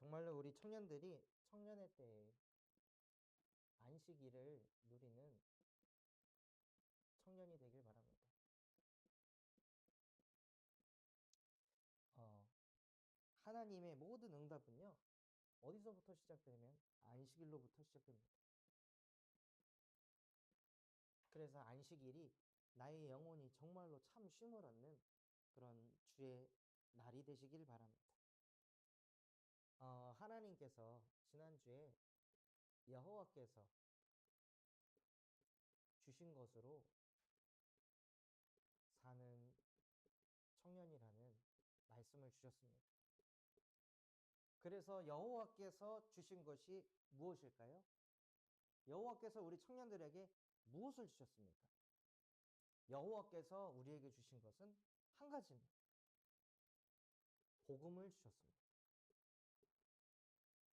정말로 우리 청년들이 청년의 때에 안식일을 누리는 청년이 되길 바랍니다. 어, 하나님의 모든 응답은요, 어디서부터 시작되면 안식일로부터 시작됩니다. 그래서 안식일이 나의 영혼이 정말로 참 쉼을 얻는 그런 주의 날이 되시길 바랍니다. 하나님께서 지난주에 여호와께서 주신 것으로 사는 청년이라는 말씀을 주셨습니다. 그래서 여호와께서 주신 것이 무엇일까요? 여호와께서 우리 청년들에게 무엇을 주셨습니까? 여호와께서 우리에게 주신 것은 한 가지입니다. 복음을 주셨습니다.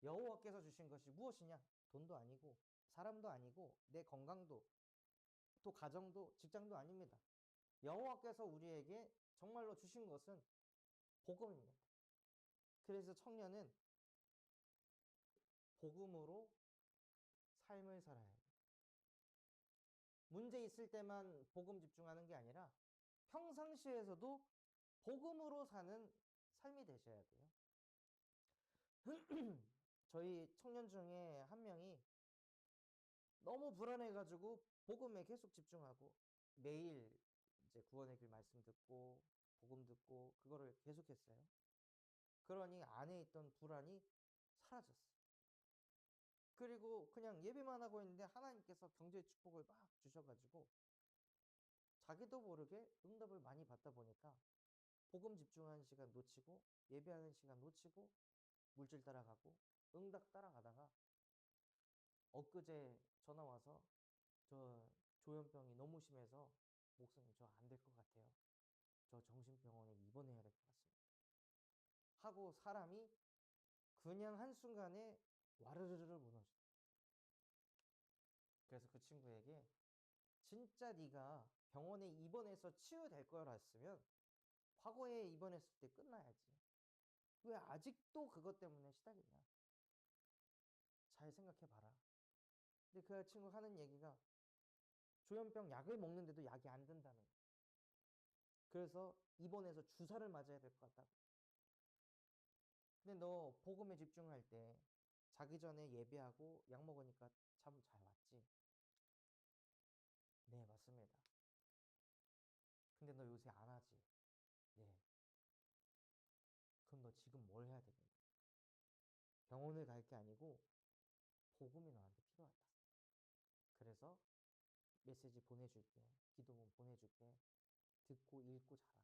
여호와께서 주신 것이 무엇이냐? 돈도 아니고 사람도 아니고 내 건강도 또 가정도 직장도 아닙니다. 여호와께서 우리에게 정말로 주신 것은 복음입니다. 그래서 청년은 복음으로 삶을 살아야 합니다. 문제 있을 때만 복음 집중하는 게 아니라 평상시에서도 복음으로 사는 삶이 되셔야 돼요. 저희 청년 중에 한 명이 너무 불안해가지고 복음에 계속 집중하고 매일 이제 구원의 길 말씀 듣고 복음 듣고 그거를 계속했어요. 그러니 안에 있던 불안이 사라졌어요. 그리고 그냥 예배만 하고 있는데 하나님께서 경제의 축복을 막 주셔가지고 자기도 모르게 응답을 많이 받다 보니까 복음 집중하는 시간 놓치고 예배하는 시간 놓치고 물질 따라가고 응답 따라가다가 엊그제 전화 와서 저 조현병이 너무 심해서 목사님 저 안 될 것 같아요. 저 정신병원에 입원해야 될 것 같습니다. 하고 사람이 그냥 한순간에 와르르르 무너져. 그래서 그 친구에게 진짜 네가 병원에 입원해서 치유될 거였으면 과거에 입원했을 때 끝나야지. 왜 아직도 그것 때문에 시달리냐. 잘 생각해봐라. 근데 그 친구 하는 얘기가 조현병 약을 먹는데도 약이 안 된다는 거예요. 그래서 입원해서 주사를 맞아야 될 것 같다고. 근데 너 복음에 집중할 때 자기 전에 예배하고 약 먹으니까 참 잘 왔지? 네, 맞습니다. 근데 너 요새 안 하지? 네. 그럼 너 지금 뭘 해야 되겠니? 병원을 갈 게 아니고 복음이 너한테 필요하다. 그래서 메시지 보내줄게. 기도문 보내줄게. 듣고 읽고 자라.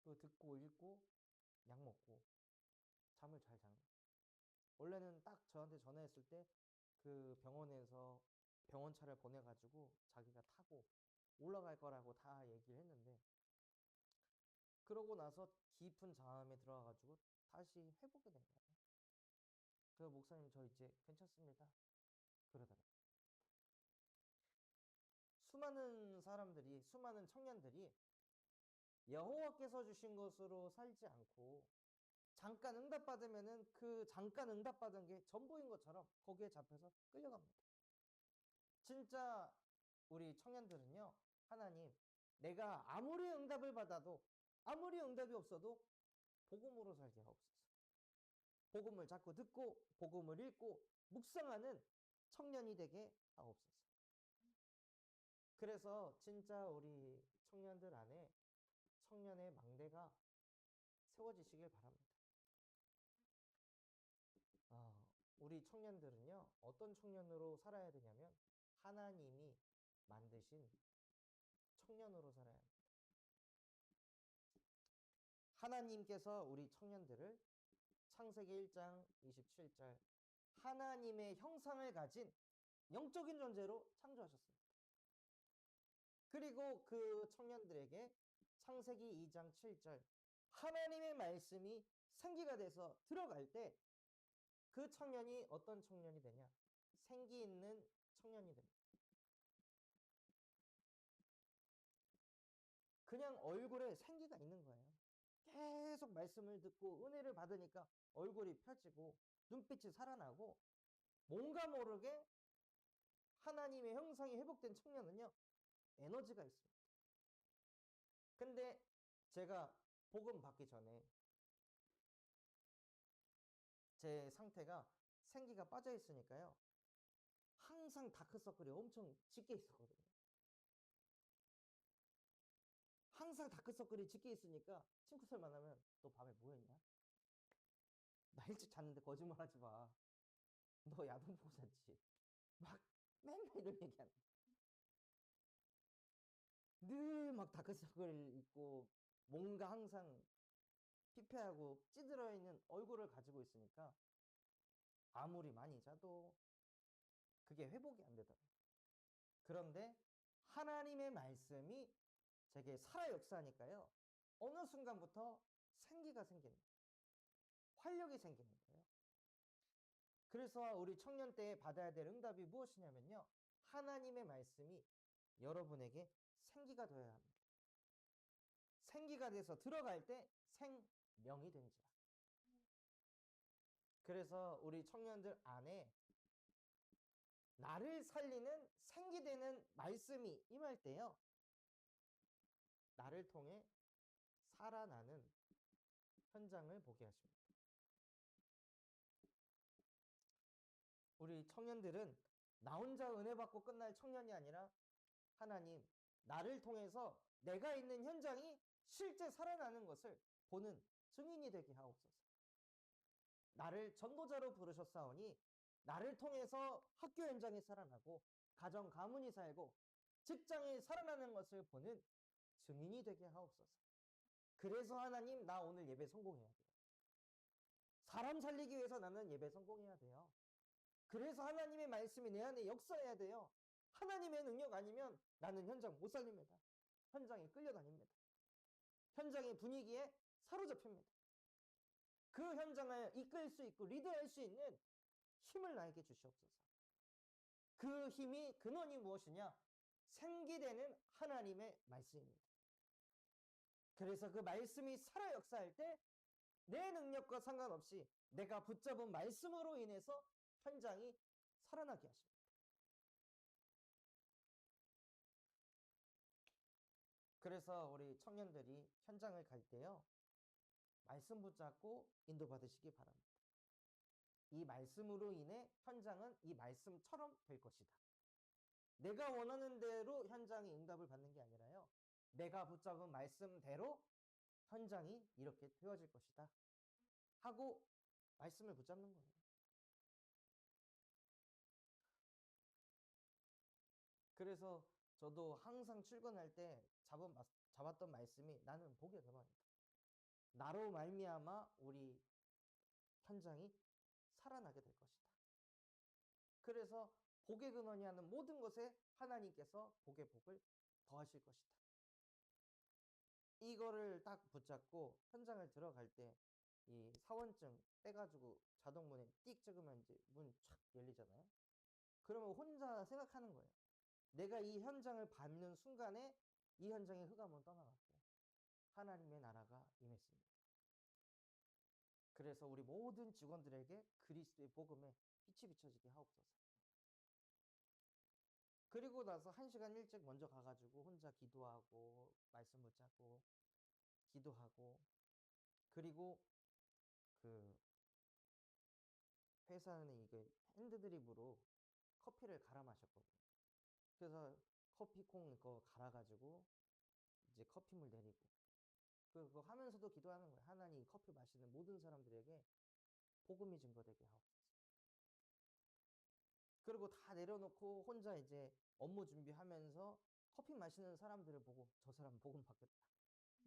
또 듣고 읽고 약 먹고 잠을 잘 자는 거야. 원래는 딱 저한테 전화했을 때 그 병원에서 병원차를 보내가지고 자기가 타고 올라갈 거라고 다 얘기를 했는데 그러고 나서 깊은 잠에 들어가가지고 다시 회복이 된 거예요. 그래서 목사님 저 이제 괜찮습니다. 그러더라고요. 수많은 사람들이 수많은 청년들이 여호와께서 주신 것으로 살지 않고 잠깐 응답받으면은 그 잠깐 응답받은 게 전부인 것처럼 거기에 잡혀서 끌려갑니다. 진짜 우리 청년들은요, 하나님, 내가 아무리 응답을 받아도 아무리 응답이 없어도 복음으로 살게 하옵소서. 복음을 자꾸 듣고 복음을 읽고 묵상하는 청년이 되게 하옵소서. 그래서 진짜 우리 청년들 안에 청년의 망대가 세워지시길 바랍니다. 우리 청년들은요, 어떤 청년으로 살아야 되냐면 하나님이 만드신 청년으로 살아야 합니다. 하나님께서 우리 청년들을 창세기 1장 27절 하나님의 형상을 가진 영적인 존재로 창조하셨습니다. 그리고 그 청년들에게 창세기 2장 7절 하나님의 말씀이 생기가 돼서 들어갈 때 그 청년이 어떤 청년이 되냐? 생기 있는 청년이 됩니다. 그냥 얼굴에 생기가 있는 거예요. 계속 말씀을 듣고 은혜를 받으니까 얼굴이 펴지고 눈빛이 살아나고 뭔가 모르게 하나님의 형상이 회복된 청년은요, 에너지가 있습니다. 근데 제가 복음 받기 전에 제 상태가 생기가 빠져 있으니까요, 항상 다크서클이 엄청 짙게 있었거든요. 항상 다크서클이 짙게 있으니까 친구들 만나면 너 밤에 뭐 했냐? 나 일찍 잤는데 거짓말 하지 마. 너 야동 보고 잤지? 막 맨날 이런 얘기하는 늘 막 다크서클 있고 뭔가 항상 피폐하고 찌들어 있는 얼굴을 가지고 있으니까 아무리 많이 자도 그게 회복이 안 되더라고요. 그런데 하나님의 말씀이 제게 살아 역사하니까요, 어느 순간부터 생기가 생기는 거예요. 활력이 생기는 거예요. 그래서 우리 청년 때에 받아야 될 응답이 무엇이냐면요, 하나님의 말씀이 여러분에게 생기가 되어야 합니다. 생기가 돼서 들어갈 때 생명이 된지라. 그래서 우리 청년들 안에 나를 살리는 생기되는 말씀이 임할 때요, 나를 통해 살아나는 현장을 보게 하십니다. 우리 청년들은 나 혼자 은혜 받고 끝날 청년이 아니라 하나님, 나를 통해서 내가 있는 현장이 실제 살아나는 것을 보는 증인이 되게 하옵소서. 나를 전도자로 부르셨사오니 나를 통해서 학교 현장이 살아나고 가정 가문이 살고 직장이 살아나는 것을 보는 증인이 되게 하옵소서. 그래서 하나님, 나 오늘 예배 성공해야 돼요. 사람 살리기 위해서 나는 예배 성공해야 돼요. 그래서 하나님의 말씀이 내 안에 역사해야 돼요. 하나님의 능력 아니면 나는 현장 못 살립니다. 현장에 끌려다닙니다. 현장의 분위기에 사로잡힙니다. 그 현장을 이끌 수 있고 리드할 수 있는 힘을 나에게 주시옵소서. 그 힘이 근원이 무엇이냐? 생기되는 하나님의 말씀입니다. 그래서 그 말씀이 살아 역사할 때 내 능력과 상관없이 내가 붙잡은 말씀으로 인해서 현장이 살아나게 하십니다. 그래서 우리 청년들이 현장을 갈 때요, 말씀 붙잡고 인도받으시기 바랍니다. 이 말씀으로 인해 현장은 이 말씀처럼 될 것이다. 내가 원하는 대로 현장이 응답을 받는 게 아니라요, 내가 붙잡은 말씀대로 현장이 이렇게 되어질 것이다 하고 말씀을 붙잡는 거예요. 그래서 저도 항상 출근할 때 잡았던 말씀이 나는 복의 근원이다. 나로 말미암아 우리 현장이 살아나게 될 것이다. 그래서 복의 근원이 하는 모든 것에 하나님께서 복의 복을 더하실 것이다. 이거를 딱 붙잡고 현장을 들어갈 때 이 사원증 떼가지고 자동문에 띡 찍으면 이제 문 촥 열리잖아요. 그러면 혼자 생각하는 거예요. 내가 이 현장을 밟는 순간에 이 현장의 흑암은 떠나갔고 하나님의 나라가 임했습니다. 그래서 우리 모든 직원들에게 그리스도의 복음에 빛이 비춰지게 하옵소서. 그리고 나서 1시간 일찍 먼저 가가지고 혼자 기도하고 말씀 붙잡고 기도하고, 그리고 그 회사 안에 이게 핸드드립으로 커피를 갈아 마셨거든요. 그래서 커피콩 그거 갈아가지고 이제 커피물 내리고, 그거 하면서도 기도하는 거예요. 하나님, 커피 마시는 모든 사람들에게 복음이 증거되게 하옵소서. 그리고 다 내려놓고 혼자 이제 업무 준비하면서 커피 마시는 사람들을 보고 저 사람 복음 받겠다.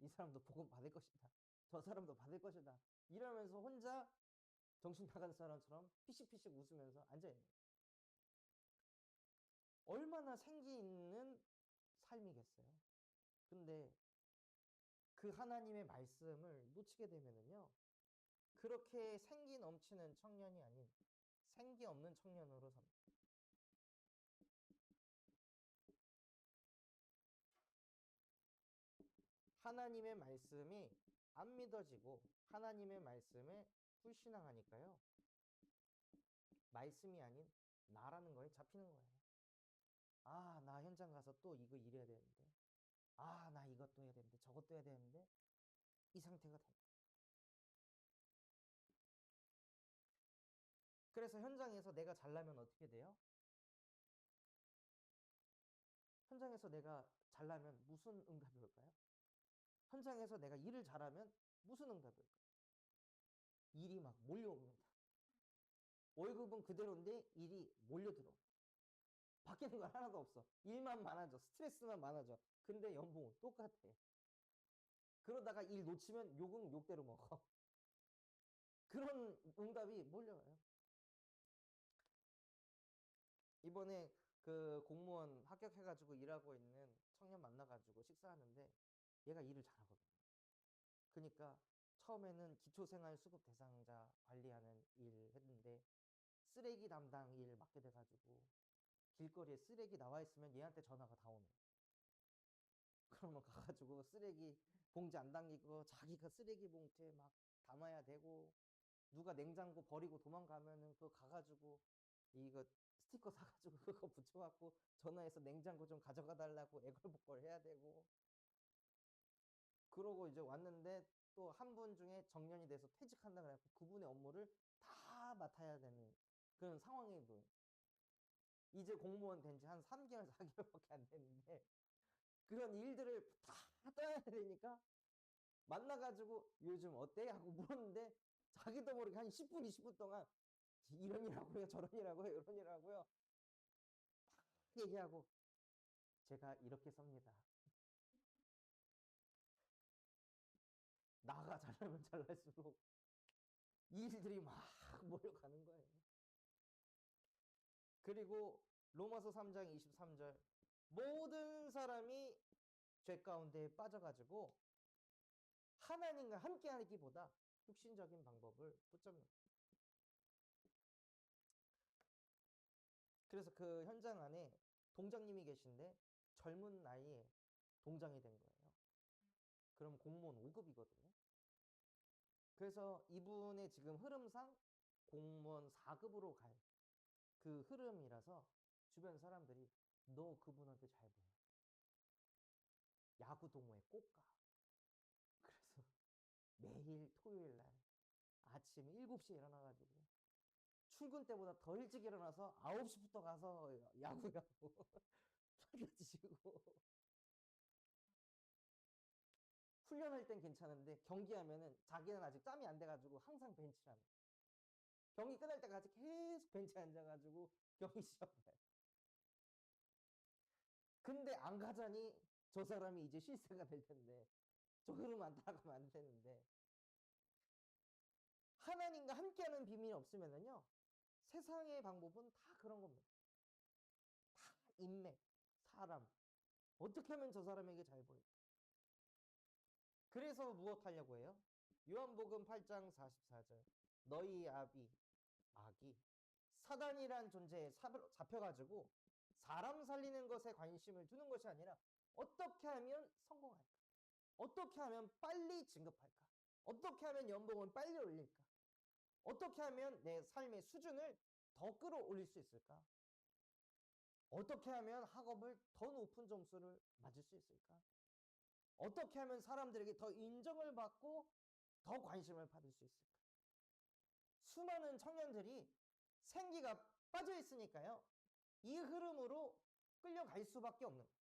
이 사람도 복음 받을 것이다. 저 사람도 받을 것이다. 이러면서 혼자 정신 나간 사람처럼 피식피식 웃으면서 앉아있는 거예요. 얼마나 생기 있는 삶이겠어요. 근데 그 하나님의 말씀을 놓치게 되면은요, 그렇게 생기 넘치는 청년이 아닌 생기 없는 청년으로 삽니다. 하나님의 말씀이 안 믿어지고 하나님의 말씀에 불신앙하니까요. 말씀이 아닌 나라는 거에 잡히는 거예요. 아, 나 현장 가서 또 이거 일해야 되는데. 아, 나 이것도 해야 되는데, 저것도 해야 되는데. 이 상태가 된 거예요. 그래서 현장에서 내가 잘나면 어떻게 돼요? 현장에서 내가 잘나면 무슨 응답이 올까요? 현장에서 내가 일을 잘하면 무슨 응답이 올까요? 일이 막 몰려옵니다. 월급은 그대로인데 일이 몰려들어. 바뀌는 거 하나도 없어. 일만 많아져. 스트레스만 많아져. 근데 연봉은 똑같아. 그러다가 일 놓치면 욕은 욕대로 먹어. 그런 응답이 몰려와요. 이번에 그 공무원 합격해가지고 일하고 있는 청년 만나가지고 식사하는데 얘가 일을 잘하거든요. 그러니까 처음에는 기초생활수급 대상자 관리하는 일 했는데 쓰레기 담당 일 맡게 돼가지고 길거리에 쓰레기 나와 있으면 얘한테 전화가 다 오는 거예요. 그러면 가가지고 쓰레기 봉지 안 당기고 자기가 쓰레기 봉투에 막 담아야 되고 누가 냉장고 버리고 도망가면은 그거 가가지고 이거 스티커 사가지고 그거 붙여갖고 전화해서 냉장고 좀 가져가 달라고 애걸복걸 해야 되고 그러고 이제 왔는데 또 한 분 중에 정년이 돼서 퇴직한다 그래갖고 그분의 업무를 다 맡아야 되는 그런 상황에 놓인 이제 공무원 된 지 한 3개월, 4개월밖에 안 됐는데 그런 일들을 다 떠야 되니까 만나가지고 요즘 어때? 하고 물었는데 자기도 모르게 한 10분, 20분 동안 이런이라고요, 저런이라고요, 이런이라고요 얘기하고 제가 이렇게 섭니다. 나가 잘나면 잘날수록 일들이 막 몰려가는 거예요. 그리고 로마서 3장 23절 모든 사람이 죄 가운데 빠져가지고 하나님과 함께 하기보다 육신적인 방법을 붙잡는 거예요. 그래서 그 현장 안에 동장님이 계신데 젊은 나이에 동장이 된 거예요. 그럼 공무원 5급이거든요. 그래서 이분의 지금 흐름상 공무원 4급으로 갈 그 흐름이라서 주변 사람들이 너 그분한테 잘 보여. 야구 동호회 꼭 가. 그래서 매일 토요일 날 아침 7시에 일어나가지고 출근 때보다 더 일찍 일어나서 9시부터 가서 야구하고 타자치고 훈련할 땐 괜찮은데 경기하면은 자기는 아직 짬이 안 돼가지고 항상 벤치라는 거야. 경기 끝날 때까지 계속 벤치에 앉아가지고 경기 시합 봐요. 근데 안 가자니 저 사람이 이제 실세가 될 텐데 저 흐름 안 따라가면 안 되는데 하나님과 함께하는 비밀이 없으면은요 세상의 방법은 다 그런 겁니다. 다 인맥, 사람 어떻게 하면 저 사람에게 잘 보일까? 그래서 무엇 하려고 해요? 요한복음 8장 44절 너희 악이 사단이란 존재에 잡혀가지고 사람 살리는 것에 관심을 두는 것이 아니라 어떻게 하면 성공할까? 어떻게 하면 빨리 진급할까? 어떻게 하면 연봉을 빨리 올릴까? 어떻게 하면 내 삶의 수준을 더 끌어올릴 수 있을까? 어떻게 하면 학업을 더 높은 점수를 맞을 수 있을까? 어떻게 하면 사람들에게 더 인정을 받고 더 관심을 받을 수 있을까? 수많은 청년들이 생기가 빠져 있으니까요. 이 흐름으로 끌려갈 수밖에 없는 거예요.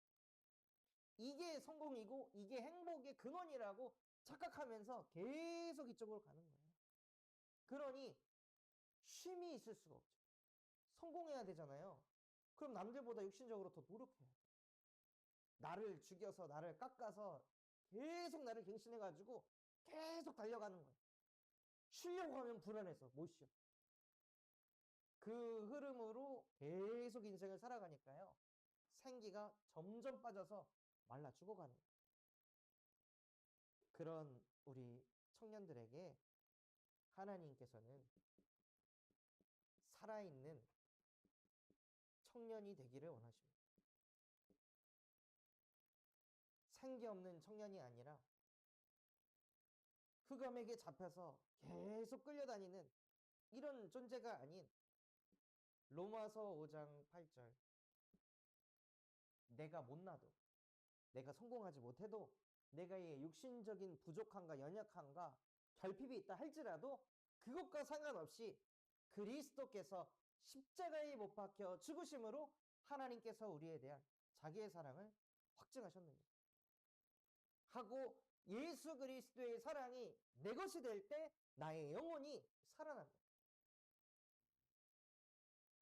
이게 성공이고 이게 행복의 근원이라고 착각하면서 계속 이쪽으로 가는 거예요. 그러니 쉼이 있을 수가 없죠. 성공해야 되잖아요. 그럼 남들보다 육신적으로 더 노력해야 돼. 나를 죽여서 나를 깎아서 계속 나를 갱신해가지고 계속 달려가는 거예요. 쉬려고 하면 불안해서 못 쉬어. 그 흐름으로 계속 인생을 살아가니까요. 생기가 점점 빠져서 말라 죽어가는 거예요. 그런 우리 청년들에게 하나님께서는 살아있는 청년이 되기를 원하십니다. 생기 없는 청년이 아니라 흑암에게 잡혀서 계속 끌려다니는 이런 존재가 아닌 로마서 5장 8절 내가 못나도 내가 성공하지 못해도 내가 의 육신적인 부족함과 연약함과 결핍이 있다 할지라도 그것과 상관없이 그리스도께서 십자가에 못 박혀 죽으심으로 하나님께서 우리에 대한 자기의 사랑을 확증하셨느니라 하고 예수 그리스도의 사랑이 내 것이 될 때 나의 영혼이 살아난다.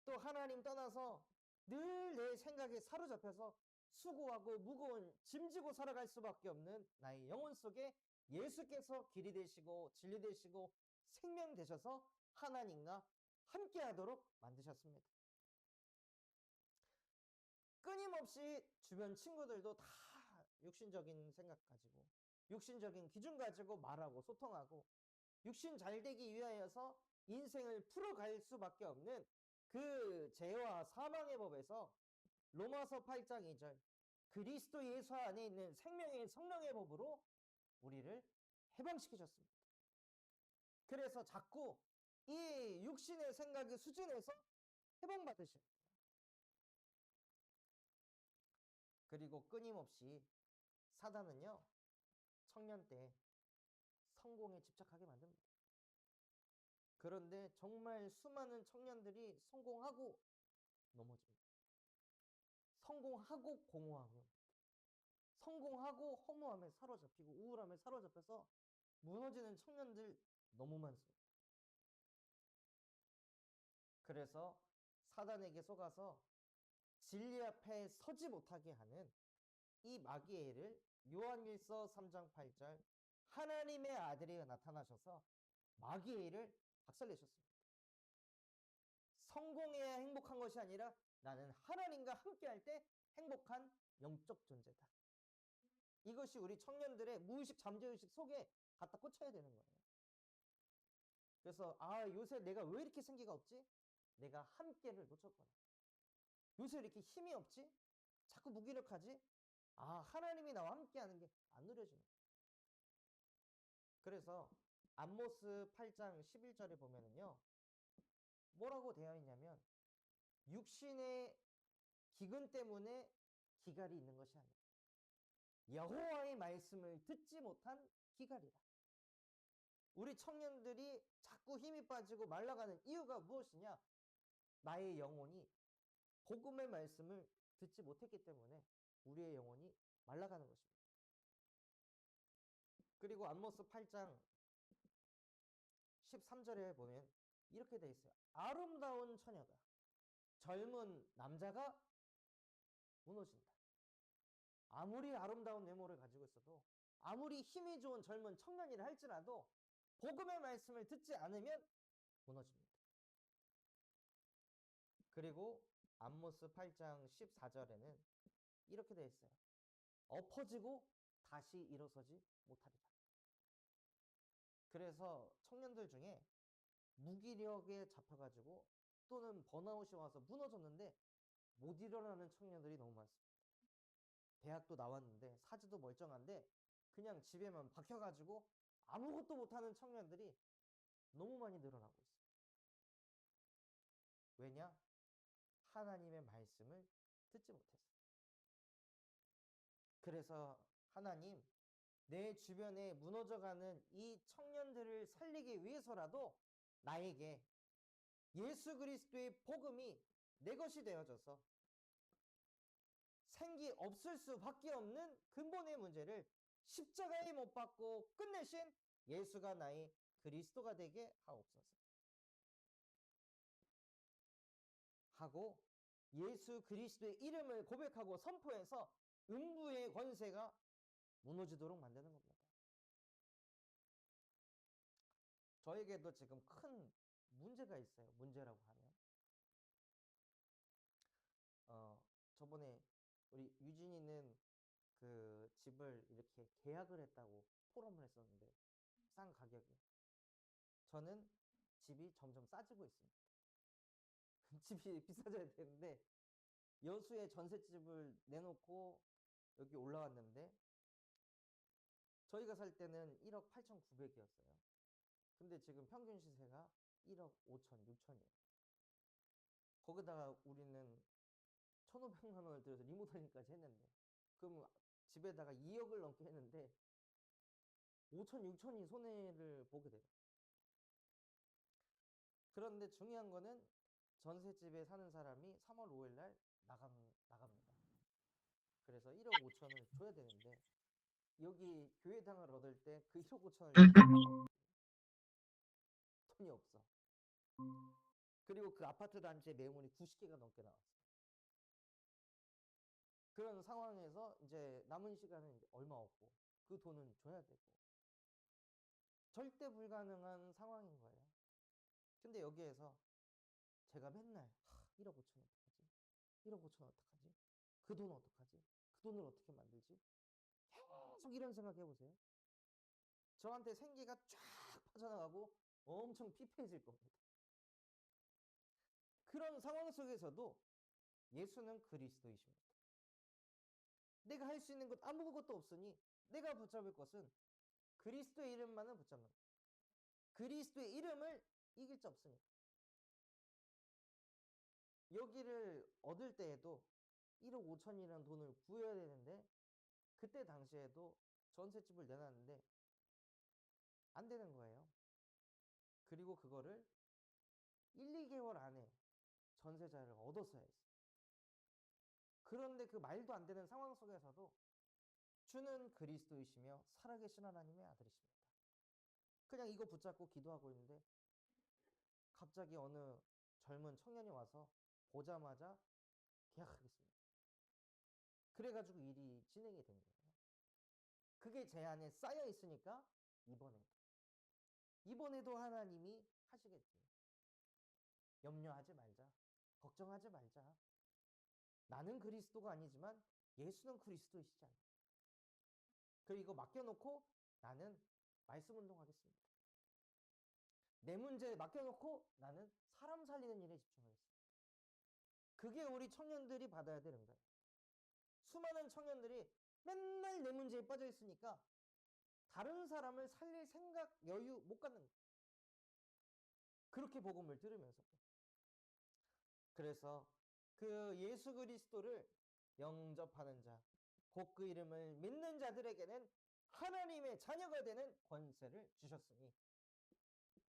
또 하나님 떠나서 늘 내 생각에 사로잡혀서 수고하고 무거운 짐지고 살아갈 수밖에 없는 나의 영혼 속에 예수께서 길이 되시고 진리 되시고 생명 되셔서 하나님과 함께 하도록 만드셨습니다. 끊임없이 주변 친구들도 다 육신적인 생각 가지고 육신적인 기준 가지고 말하고 소통하고 육신 잘 되기 위하여서 인생을 풀어갈 수밖에 없는 그 죄와 사망의 법에서 로마서 8장 2절 그리스도 예수 안에 있는 생명의 성령의 법으로 우리를 해방시키셨습니다. 그래서 자꾸 이 육신의 생각의 수준에서 해방받으셔야 돼요. 그리고 끊임없이 사단은요 청년 때 성공에 집착하게 만듭니다. 그런데 정말 수많은 청년들이 성공하고 넘어집니다. 성공하고 공허함을 성공하고 허무함에 사로잡히고 우울함에 사로잡혀서 무너지는 청년들 너무 많습니다. 그래서 사단에게 속아서 진리 앞에 서지 못하게 하는 이 마귀의 요한일서 3장 8절 하나님의 아들이 나타나셔서 마귀의 일을 박살내셨습니다. 성공해야 행복한 것이 아니라 나는 하나님과 함께할 때 행복한 영적 존재다. 이것이 우리 청년들의 무의식 잠재의식 속에 갖다 꽂혀야 되는 거예요. 그래서 요새 내가 왜 이렇게 생기가 없지? 내가 함께를 놓쳤구나. 요새 이렇게 힘이 없지? 자꾸 무기력하지? 하나님이 나와 함께하는 게 안 누려지는 거예요. 그래서 암모스 8장 11절에 보면은요 뭐라고 되어 있냐면 육신의 기근 때문에 기갈이 있는 것이 아니라 여호와의 말씀을 듣지 못한 기갈이다. 우리 청년들이 자꾸 힘이 빠지고 말라가는 이유가 무엇이냐? 나의 영혼이 복음의 말씀을 듣지 못했기 때문에 우리의 영혼이 말라가는 것입니다. 그리고 암모스 8장 13절에 보면 이렇게 돼 있어요. 아름다운 처녀가 젊은 남자가 무너진다. 아무리 아름다운 외모를 가지고 있어도 아무리 힘이 좋은 젊은 청년이라 할지라도 복음의 말씀을 듣지 않으면 무너집니다. 그리고 암모스 8장 14절에는 이렇게 되어 있어요. 엎어지고 다시 일어서지 못하리라. 그래서 청년들 중에 무기력에 잡혀가지고 또는 번아웃이 와서 무너졌는데 못 일어나는 청년들이 너무 많습니다. 대학도 나왔는데 사지도 멀쩡한데 그냥 집에만 박혀가지고 아무것도 못하는 청년들이 너무 많이 늘어나고 있어요. 왜냐? 하나님의 말씀을 듣지 못했어요. 그래서 하나님, 내 주변에 무너져가는 이 청년들을 살리기 위해서라도 나에게 예수 그리스도의 복음이 내 것이 되어져서 생기 없을 수밖에 없는 근본의 문제를 십자가에 못 박고 끝내신 예수가 나의 그리스도가 되게 하옵소서. 하고 예수 그리스도의 이름을 고백하고 선포해서 음부의 권세가 무너지도록 만드는 겁니다. 저에게도 지금 큰 문제가 있어요. 문제라고 하면 저번에 우리 유진이는 그 집을 이렇게 계약을 했다고 포럼을 했었는데 싼 가격에 저는 집이 점점 싸지고 있습니다. 집이 비싸져야 되는데 여수에 전셋집을 내놓고 여기 올라왔는데 저희가 살 때는 1억 8,900이었어요. 근데 지금 평균 시세가 1억 5천, 6천이에요. 거기다가 우리는 1,500만 원을 들여서 리모델링까지 했는데, 그럼 집에다가 2억을 넘게 했는데 5천, 6천이 손해를 보게 돼요. 그런데 중요한 거는 전셋집에 사는 사람이 3월 5일 날 나갑니다. 그래서 1억 5천을 줘야 되는데, 여기 교회당을 얻을 때 그 1억 5천을 낼 수가 없어. 돈이 없어. 그리고 그 아파트 단지의 매물이 90개가 넘게 나왔어. 그런 상황에서 이제 남은 시간은 이제 얼마 없고, 그 돈은 줘야 되고, 절대 불가능한 상황인 거예요. 근데 여기에서 제가 맨날 1억 5천 어떡하지? 1억 5천 어떡하지? 그 돈 어떡하지? 그 돈을 어떻게 만들지? 계속 이런 생각 해보세요. 저한테 생기가 쫙 빠져나가고 엄청 피폐해질 겁니다. 그런 상황 속에서도 예수는 그리스도이십니다. 내가 할 수 있는 것 아무것도 없으니 내가 붙잡을 것은 그리스도의 이름만은 붙잡는 거예요. 그리스도의 이름을 이길 수 없습니다. 여기를 얻을 때에도 1억 5천이라는 돈을 구해야 되는데, 그때 당시에도 전셋집을 내놨는데 안 되는 거예요. 그리고 그거를 1, 2개월 안에 전세자를 얻었어야 했어요. 그런데 그 말도 안 되는 상황 속에서도 주는 그리스도이시며 살아계신 하나님의 아들이십니다. 그냥 이거 붙잡고 기도하고 있는데 갑자기 어느 젊은 청년이 와서 보자마자 계약하겠습니다. 그래가지고 일이 진행이 된 거예요. 그게 제 안에 쌓여 있으니까 이번에도 하나님이 하시겠지. 염려하지 말자. 걱정하지 말자. 나는 그리스도가 아니지만 예수는 그리스도이시지 않나. 그리고 이거 맡겨놓고 나는 말씀 운동하겠습니다. 내 문제에 맡겨놓고 나는 사람 살리는 일에 집중하겠습니다. 그게 우리 청년들이 받아야 되는 거예요. 수많은 청년들이 맨날 내 문제에 빠져 있으니까 다른 사람을 살릴 생각, 여유 못 갖는 거예요. 그렇게 복음을 들으면서. 그래서 그 예수 그리스도를 영접하는 자, 곧 그 이름을 믿는 자들에게는 하나님의 자녀가 되는 권세를 주셨으니,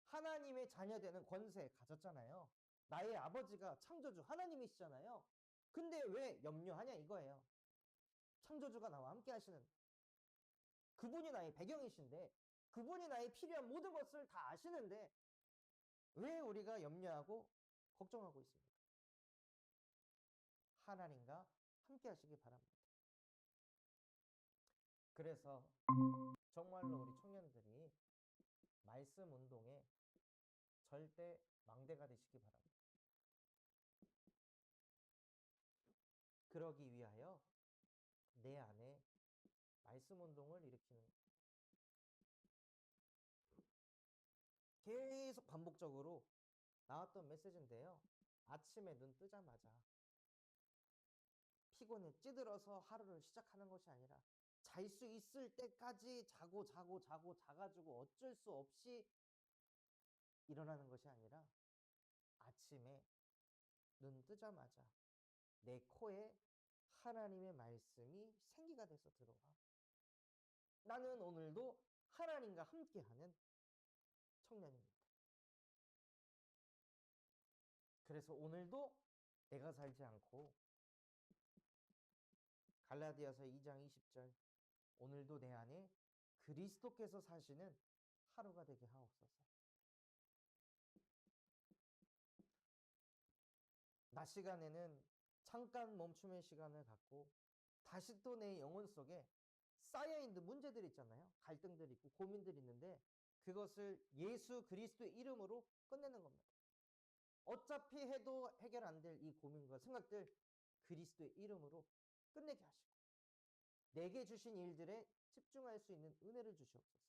하나님의 자녀 되는 권세 가졌잖아요. 나의 아버지가 창조주 하나님이시잖아요. 근데 왜 염려하냐 이거예요. 창조주가 나와 함께 하시는, 그분이 나의 배경이신데, 그분이 나의 필요한 모든 것을 다 아시는데 왜 우리가 염려하고 걱정하고 있습니까? 하나님과 함께 하시기 바랍니다. 그래서 정말로 우리 청년들이 말씀 운동에 절대 망대가 되시기 바랍니다. 그러기 위하여 내 안에 말씀 운동을 일으키는, 계속 반복적으로 나왔던 메시지인데요. 아침에 눈 뜨자마자 피곤에 찌들어서 하루를 시작하는 것이 아니라 잘 수 있을 때까지 자가지고 어쩔 수 없이 일어나는 것이 아니라 아침에 눈 뜨자마자 내 코에 하나님의 말씀이 생기가 돼서 들어와. 나는 오늘도 하나님과 함께하는 청년입니다. 그래서 오늘도 내가 살지 않고 갈라디아서 2장 20절, 오늘도 내 안에 그리스도께서 사시는 하루가 되게 하옵소서. 낮 시간에는 잠깐 멈춤의 시간을 갖고 다시 또 내 영혼 속에 쌓여있는 문제들이 있잖아요. 갈등들이 있고 고민들이 있는데 그것을 예수 그리스도의 이름으로 끝내는 겁니다. 어차피 해도 해결 안 될 이 고민과 생각들 그리스도의 이름으로 끝내게 하시고 내게 주신 일들에 집중할 수 있는 은혜를 주시옵소서.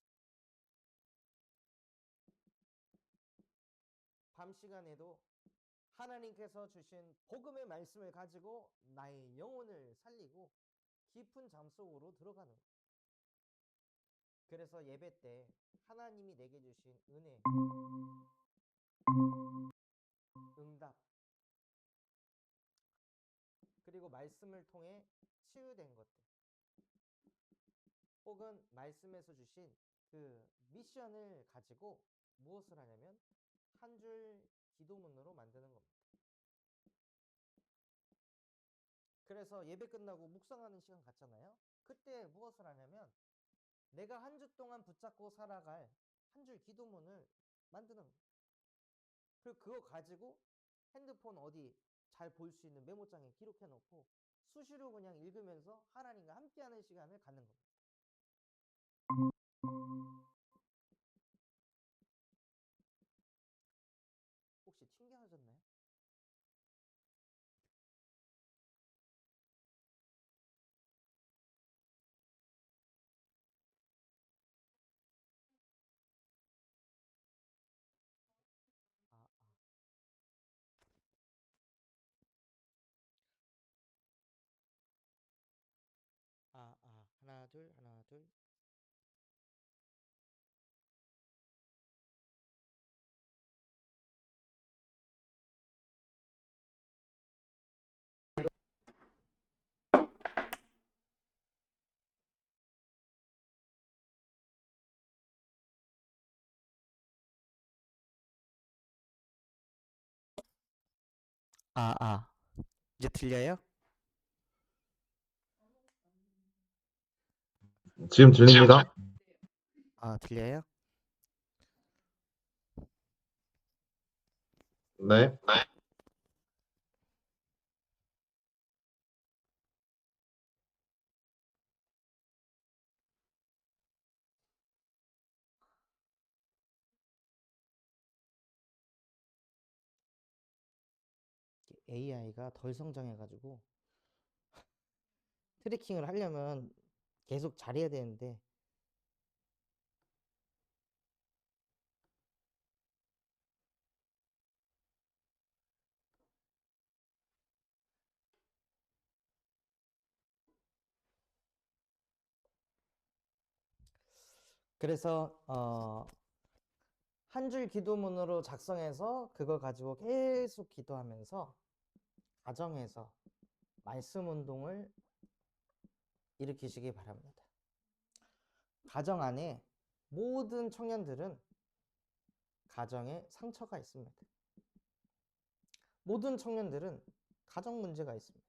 밤 시간에도 하나님께서 주신 복음의 말씀을 가지고 나의 영혼을 살리고 깊은 잠 속으로 들어가는 것. 그래서 예배 때 하나님이 내게 주신 은혜, 응답, 그리고 말씀을 통해 치유된 것들, 혹은 말씀에서 주신 그 미션을 가지고 무엇을 하냐면 한 줄 기도문으로 만드는 겁니다. 그래서 예배 끝나고 묵상하는 시간 갖잖아요. 그때 무엇을 하냐면 내가 한 주 동안 붙잡고 살아갈 한 줄 기도문을 만드는 거예요. 그리고 그거 가지고 핸드폰 어디 잘 볼 수 있는 메모장에 기록해 놓고 수시로 그냥 읽으면서 하나님과 함께하는 시간을 갖는 겁니다. 혹시 튕겨하셨나요? 하나, 둘, 하나, 둘. 이제 들려요? 지금 들립니다. 들려요? 네. AI가 덜 성장해가지고 트래킹을 하려면 계속 잘해야 되는데 그래서 한 줄 기도문으로 작성해서 그걸 가지고 계속 기도하면서 가정에서 말씀 운동을 일으키시기 바랍니다. 가정 안에 모든 청년들은 가정에 상처가 있습니다. 모든 청년들은 가정 문제가 있습니다.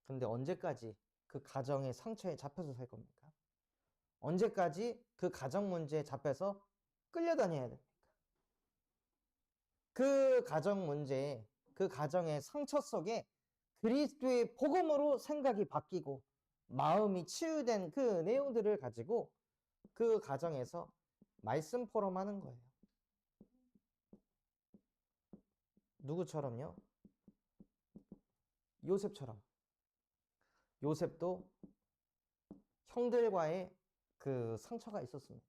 근데 언제까지 그 가정의 상처에 잡혀서 살 겁니까? 언제까지 그 가정 문제에 잡혀서 끌려다녀야 됩니까? 그 가정 문제에, 그 가정의 상처 속에 그리스도의 복음으로 생각이 바뀌고 마음이 치유된 그 내용들을 가지고 그 가정에서 말씀 포럼하는 거예요. 누구처럼요? 요셉처럼. 요셉도 형들과의 그 상처가 있었습니다.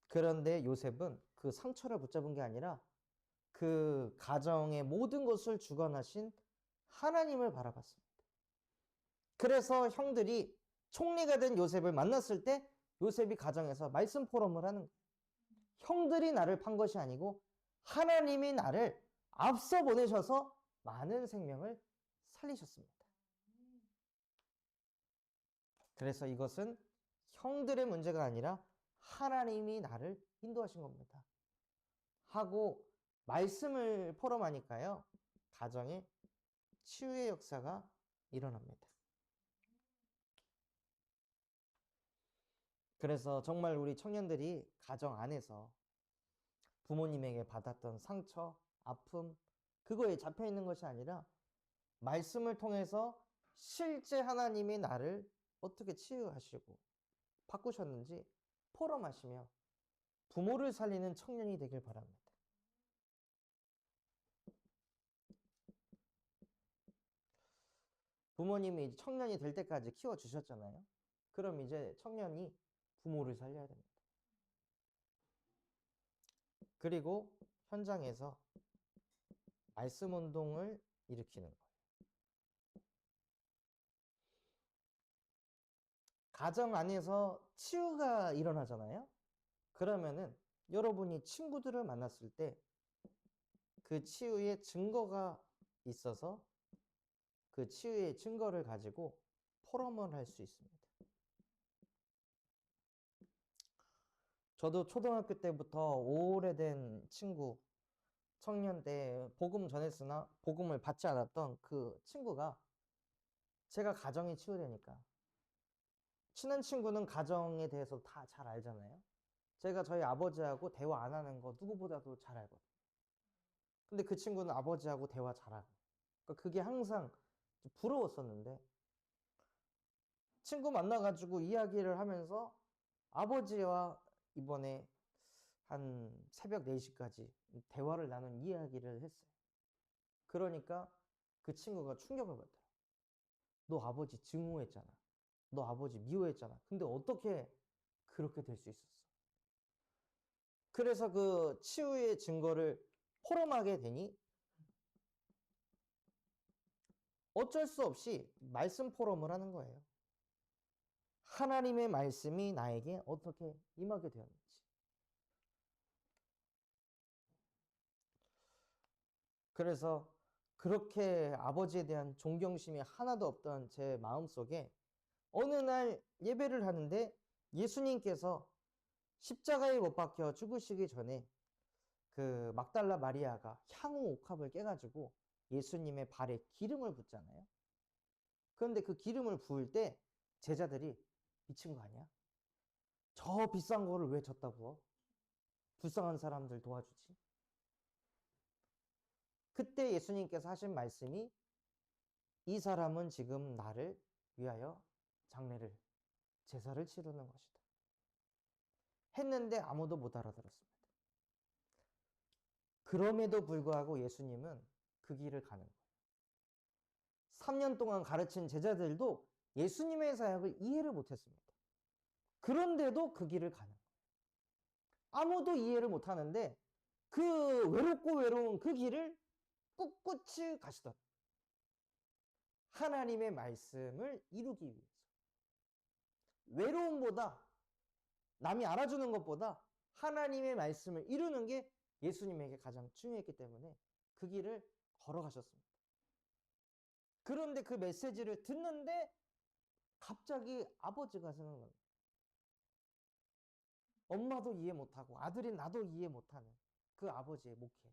그런데 요셉은 그 상처를 붙잡은 게 아니라 그 가정의 모든 것을 주관하신 하나님을 바라봤습니다. 그래서 형들이 총리가 된 요셉을 만났을 때 요셉이 가정에서 말씀 포럼을 하는 거예요. 형들이 나를 판 것이 아니고 하나님이 나를 앞서 보내셔서 많은 생명을 살리셨습니다. 그래서 이것은 형들의 문제가 아니라 하나님이 나를 인도하신 겁니다. 하고 말씀을 포럼하니까요. 가정에 치유의 역사가 일어납니다. 그래서 정말 우리 청년들이 가정 안에서 부모님에게 받았던 상처, 아픔, 그거에 잡혀 있는 것이 아니라 말씀을 통해서 실제 하나님이 나를 어떻게 치유하시고 바꾸셨는지 포럼하시며 부모를 살리는 청년이 되길 바랍니다. 부모님이 청년이 될 때까지 키워주셨잖아요. 그럼 이제 청년이 부모를 살려야 됩니다. 그리고 현장에서 말씀 운동을 일으키는 거예요. 가정 안에서 치유가 일어나잖아요. 그러면은 여러분이 친구들을 만났을 때 그 치유의 증거가 있어서 그 치유의 증거를 가지고 포럼을 할 수 있습니다. 저도 초등학교 때부터 오래된 친구, 청년 때 복음 전했으나 복음을 받지 않았던 그 친구가 제가 가정이 치유되니까 친한 친구는 가정에 대해서 다 잘 알잖아요. 제가 저희 아버지하고 대화 안 하는 거 누구보다도 잘 알거든요. 근데 그 친구는 아버지하고 대화 잘하고. 그러니까 그게 항상 부러웠었는데 친구 만나가지고 이야기를 하면서 아버지와 이번에 한 새벽 4시까지 대화를 나눈 이야기를 했어요. 그러니까 그 친구가 충격을 받더라. 너 아버지 증오했잖아. 너 아버지 미워했잖아. 근데 어떻게 그렇게 될 수 있었어? 그래서 그 치유의 증거를 포럼하게 되니 어쩔 수 없이 말씀 포럼을 하는 거예요. 하나님의 말씀이 나에게 어떻게 임하게 되었는지. 그래서 그렇게 아버지에 대한 존경심이 하나도 없던 제 마음속에 어느 날 예배를 하는데 예수님께서 십자가에 못 박혀 죽으시기 전에 그 막달라 마리아가 향후 옥합을 깨가지고 예수님의 발에 기름을 붓잖아요. 그런데 그 기름을 부을 때 제자들이 미친 거 아니야? 저 비싼 거를 왜 줬다 부어? 불쌍한 사람들 도와주지. 그때 예수님께서 하신 말씀이 이 사람은 지금 나를 위하여 장례를 제사를 치르는 것이다. 했는데 아무도 못 알아들었습니다. 그럼에도 불구하고 예수님은 그 길을 가는 거예요. 3년 동안 가르친 제자들도 예수님의 사역을 이해를 못했습니다. 그런데도 그 길을 가는 거예요. 아무도 이해를 못하는데 그 외롭고 외로운 그 길을 꿋꿋이 가시던 하나님의 말씀을 이루기 위해서 외로움보다 남이 알아주는 것보다 하나님의 말씀을 이루는 게 예수님에게 가장 중요했기 때문에 그 길을 걸어가셨습니다. 그런데 그 메시지를 듣는데 갑자기 아버지가 생각납니다. 엄마도 이해 못하고 아들인 나도 이해 못하는 그 아버지의 목회.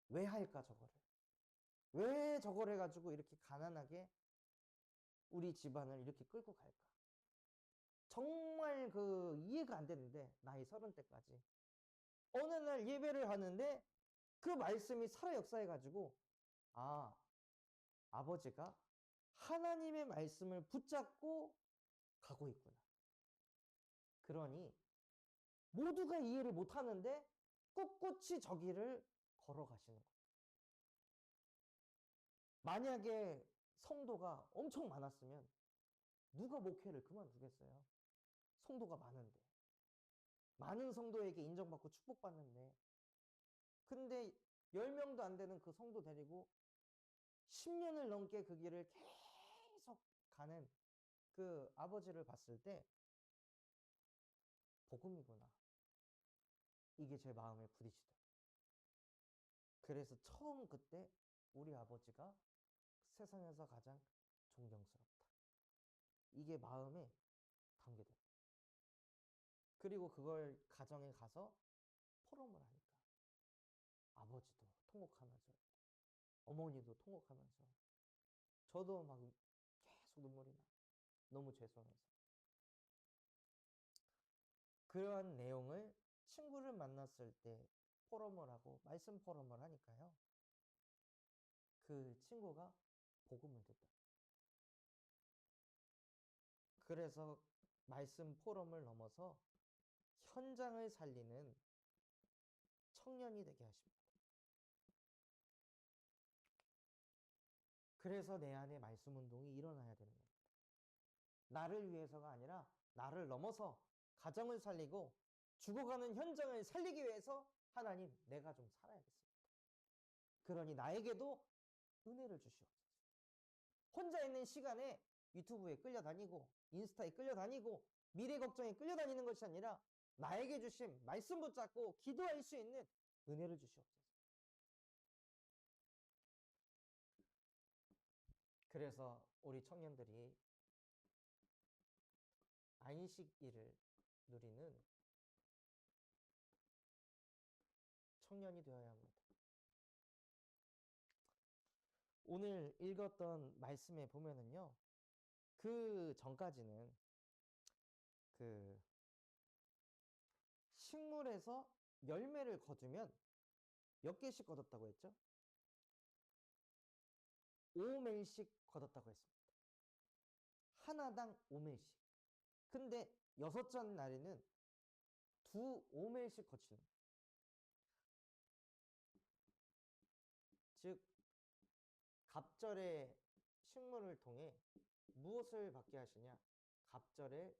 왜 할까 저거를? 왜 저걸 해가지고 이렇게 가난하게 우리 집안을 이렇게 끌고 갈까? 정말 그 이해가 안 되는데 나이 30대까지 어느 날 예배를 하는데 그 말씀이 살아 역사해가지고 아 아버지가 하나님의 말씀을 붙잡고 가고 있구나. 그러니 모두가 이해를 못하는데 꿋꿋이 저 길을 걸어가시는 거예요. 만약에 성도가 엄청 많았으면 누가 목회를 그만두겠어요? 성도가 많은데. 많은 성도에게 인정받고 축복받는데. 근데 10명도 안 되는 그 성도 데리고 10년을 넘게 그 길을 계속 가는 그 아버지를 봤을 때 복음이구나. 이게 제 마음에 부딪히더라고요. 그래서 처음 그때 우리 아버지가 세상에서 가장 존경스럽다. 이게 마음에 담겨져요. 그리고 그걸 가정에 가서 포럼을 하니까 아버지도 통곡하면서 어머니도 통곡하면서 저도 막 계속 눈물이 나. 너무 죄송해서. 그러한 내용을 친구를 만났을 때 포럼을 하고 말씀 포럼을 하니까요. 그 친구가 복음을 듣다. 그래서 말씀 포럼을 넘어서 현장을 살리는 청년이 되게 하십니다. 그래서 내 안에 말씀 운동이 일어나야 되는 겁니다. 나를 위해서가 아니라 나를 넘어서 가정을 살리고 죽어가는 현장을 살리기 위해서 하나님 내가 좀 살아야겠습니다. 그러니 나에게도 은혜를 주시옵소서. 혼자 있는 시간에 유튜브에 끌려다니고 인스타에 끌려다니고 미래 걱정에 끌려다니는 것이 아니라 나에게 주신 말씀 붙잡고 기도할 수 있는 은혜를 주시옵소서. 그래서 우리 청년들이 안식일을 누리는 청년이 되어야 합니다. 오늘 읽었던 말씀에 보면은요, 그 전까지는 그 식물에서 열매를 거두면 몇 개씩 거뒀다고 했죠? 5멜씩 거뒀다고 했습니다. 하나당 5멜씩. 근데 6째 날에는 5멜씩 거치는. 즉, 갑절의 식물을 통해 무엇을 받게 하시냐? 갑절의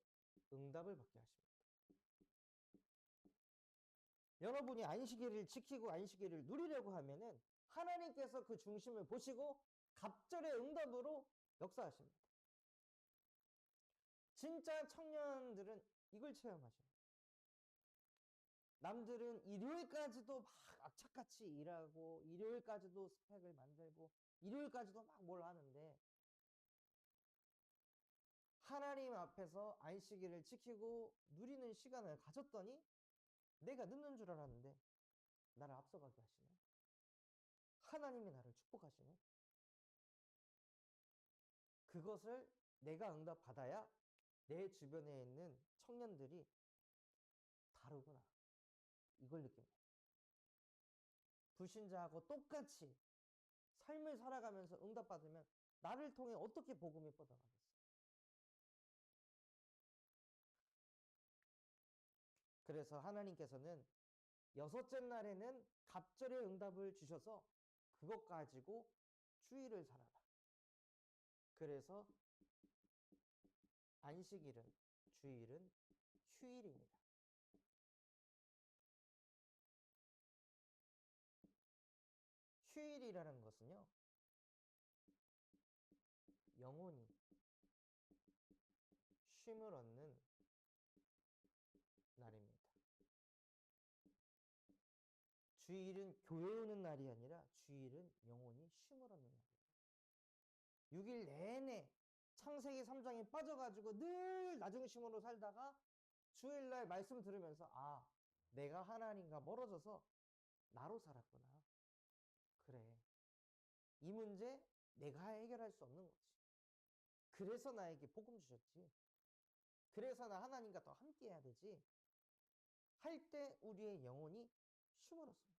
응답을 받게 하십니다. 여러분이 안식일을 지키고 안식일을 누리려고 하면은 하나님께서 그 중심을 보시고 갑절의 응답으로 역사하십니다. 진짜 청년들은 이걸 체험하셔요. 남들은 일요일까지도 막 악착같이 일하고 일요일까지도 스펙을 만들고 일요일까지도 막 뭘 하는데 하나님 앞에서 안식일을 지키고 누리는 시간을 가졌더니 내가 늦는 줄 알았는데 나를 앞서가게 하시네. 하나님이 나를 축복하시네. 그것을 내가 응답받아야 내 주변에 있는 청년들이 다르구나. 이걸 느낍니다. 불신자하고 똑같이 삶을 살아가면서 응답받으면 나를 통해 어떻게 복음이 뻗어가겠어요? 그래서 하나님께서는 6째 날에는 갑절의 응답을 주셔서 그것 가지고 주일을 살아라. 그래서 안식일은, 주일은 휴일입니다. 휴일이라는 것은요, 영혼이 쉼을 얻는 날입니다. 주일은 교회 오는 날이 아니라 주일은 영혼이 쉼을 얻는 날이에요. 6일 내내 창세기 3장에 빠져가지고 늘 나중심으로 살다가 주일날 말씀 들으면서 아, 내가 하나님과 멀어져서 나로 살았구나. 그래. 이 문제 내가 해결할 수 없는 거지. 그래서 나에게 복음 주셨지. 그래서 나 하나님과 더 함께 해야 되지. 할 때 우리의 영혼이 쉼을 얻습니다.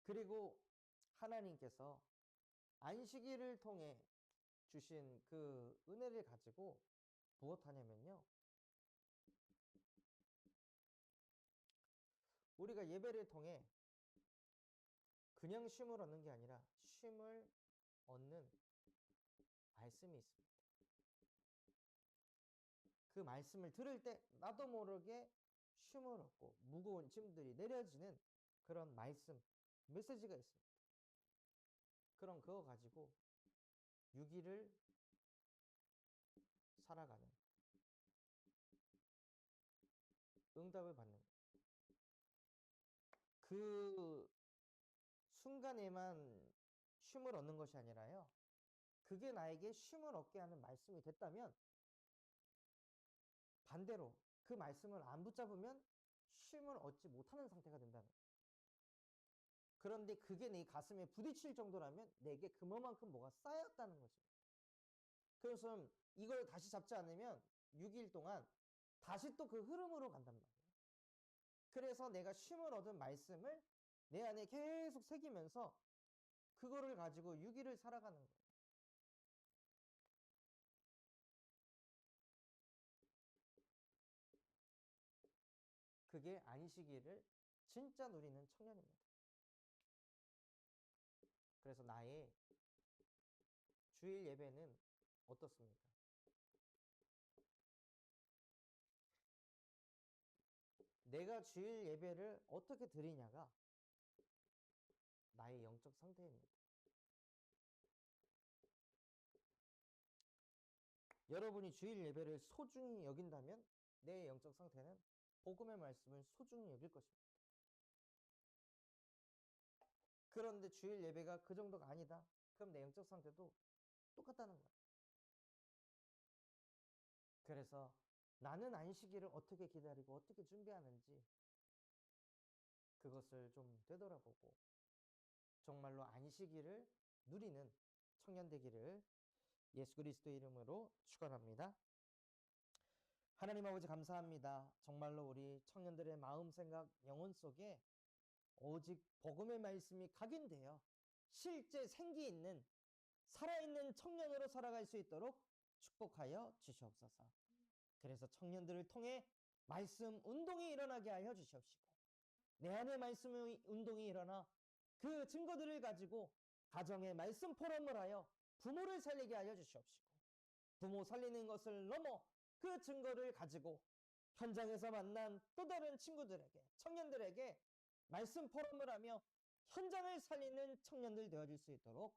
그리고 하나님께서 안식일을 통해 주신 그 은혜를 가지고 무엇하냐면요. 우리가 예배를 통해 그냥 쉼을 얻는 게 아니라 쉼을 얻는 말씀이 있습니다. 그 말씀을 들을 때 나도 모르게 쉼을 얻고 무거운 짐들이 내려지는 그런 말씀, 메시지가 있습니다. 그럼 그거 가지고 6일을 살아가는 응답을 받는 그 순간에만 쉼을 얻는 것이 아니라요. 그게 나에게 쉼을 얻게 하는 말씀이 됐다면 반대로 그 말씀을 안 붙잡으면 쉼을 얻지 못하는 상태가 된다는 거예요. 그런데 그게 내 가슴에 부딪힐 정도라면 내게 그만큼 뭐가 쌓였다는 것입니다. 그래서 이걸 다시 잡지 않으면 6일 동안 다시 또 그 흐름으로 간단 말이에요. 그래서 내가 쉼을 얻은 말씀을 내 안에 계속 새기면서 그거를 가지고 6일을 살아가는 거예요. 그게 안식일을 진짜 누리는 청년입니다. 그래서 나의 주일 예배는 어떻습니까? 내가 주일 예배를 어떻게 드리냐가 나의 영적 상태입니다. 여러분이 주일 예배를 소중히 여긴다면 내 영적 상태는 복음의 말씀을 소중히 여길 것입니다. 그런데 주일 예배가 그 정도가 아니다. 그럼 내 영적 상태도 똑같다는 거예요. 그래서 나는 안식일을 어떻게 기다리고 어떻게 준비하는지 그것을 좀 되돌아보고 정말로 안식일을 누리는 청년 되기를 예수 그리스도의 이름으로 축원합니다. 하나님 아버지 감사합니다. 정말로 우리 청년들의 마음, 생각, 영혼 속에 오직 복음의 말씀이 각인되어 실제 생기 있는 살아있는 청년으로 살아갈 수 있도록 축복하여 주시옵소서. 그래서 청년들을 통해 말씀 운동이 일어나게 하여 주시옵시고 내 안에 말씀의 운동이 일어나 그 증거들을 가지고 가정의 말씀 포럼을 하여 부모를 살리게 하여 주시옵시고 부모 살리는 것을 넘어 그 증거를 가지고 현장에서 만난 또 다른 친구들에게 청년들에게 말씀 포럼을 하며 현장을 살리는 청년들 되어질 수 있도록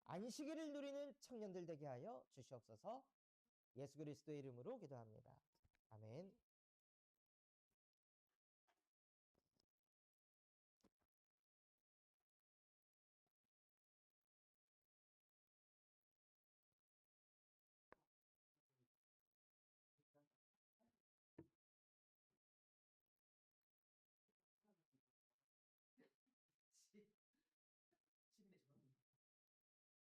안식일을 누리는 청년들 되게 하여 주시옵소서. 예수 그리스도의 이름으로 기도합니다. 아멘.